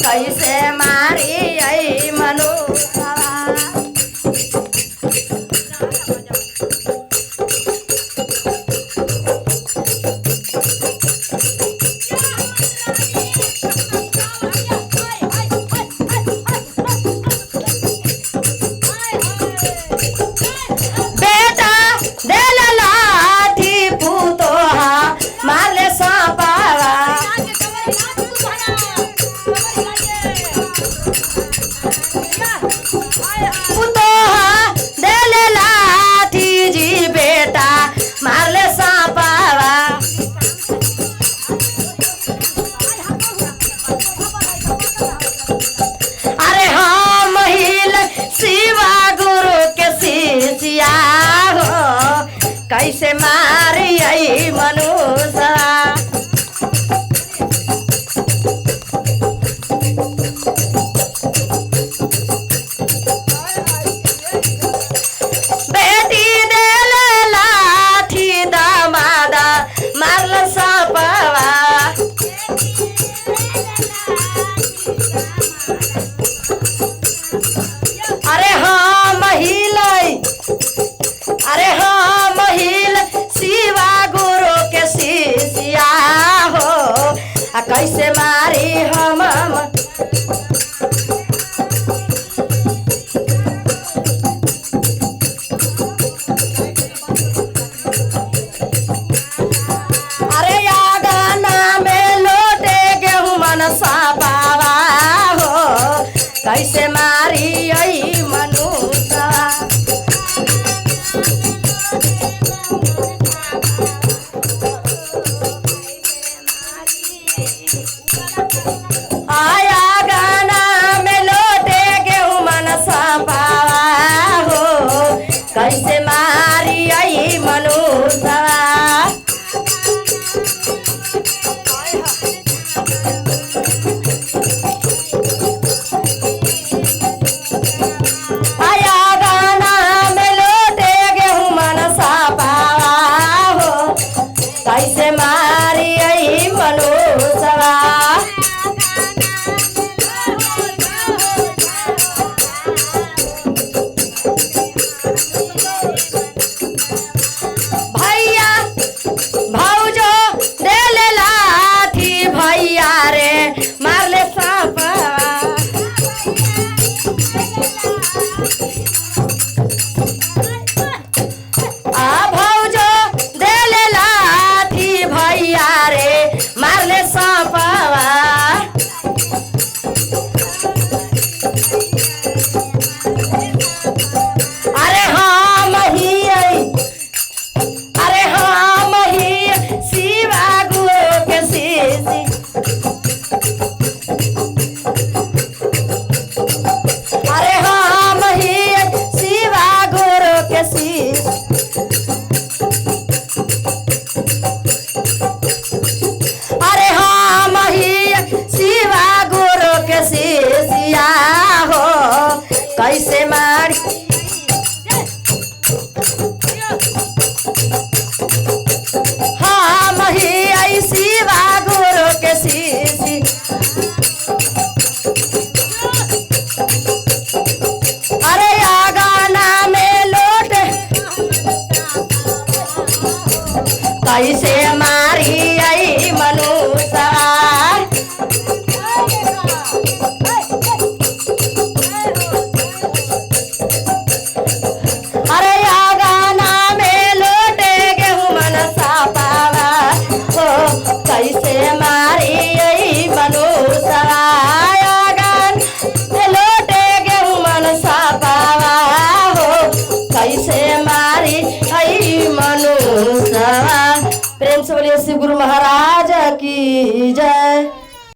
कैसे मारी आई मनुष्यवा। बेटा देल लाठी पुतोहा मारले सांपावा। पुतोहा देल लाठी जी बेटा मारले सांपावा। अरे हाँ महिल शिवा गुरु के शिष्या हो कैसे मारी आई मनुष्यवा। बेटी देल लाठी दामादा मारल सांपवा। अरे हाँ महिल अरे हाँ महिल शिवा गुरु के शिष्या हो कैसे मारी हम। अरे आगाना में लोटे गेहूं मन सांपावा हो कैसे मारी आई मनुष्यवा। आया गाना में लोटे गेहूं मन सांपावा हो कैसे मारी आई मनुष्यवा। आया गाना में लोटे गेहूं मन सांपावा हो कैसे मारी आई मनुष्यवा। भैया भौजो देल लाठी भैया रे मारले सांपवा। आ भौजो देल लाठी भैया रे मारले सांपवा। अरे हाँ अरे हाँ मही शिवा गुरु के शिष्य। अरे हाँ मही शिवा गुरु के शिष्य। अरे हाँ मही शिवा गुरु के शिष्या हो कैसे मारी। हाँ मही आई शिवा गुरु के शिष्य। अरे आगाना में लोट कैसे मारी आई मनुष्यवा। अरे आगाना में लोटे गेहूं मन सांपावा हो कैसे मारी आई मनुष्यवा। आगान में लोटे गेहूं मन सांपावा हो कैसे मारी आई मनुष्यवा। प्रेम से बोलिए श्री गुरु महाराज की जय।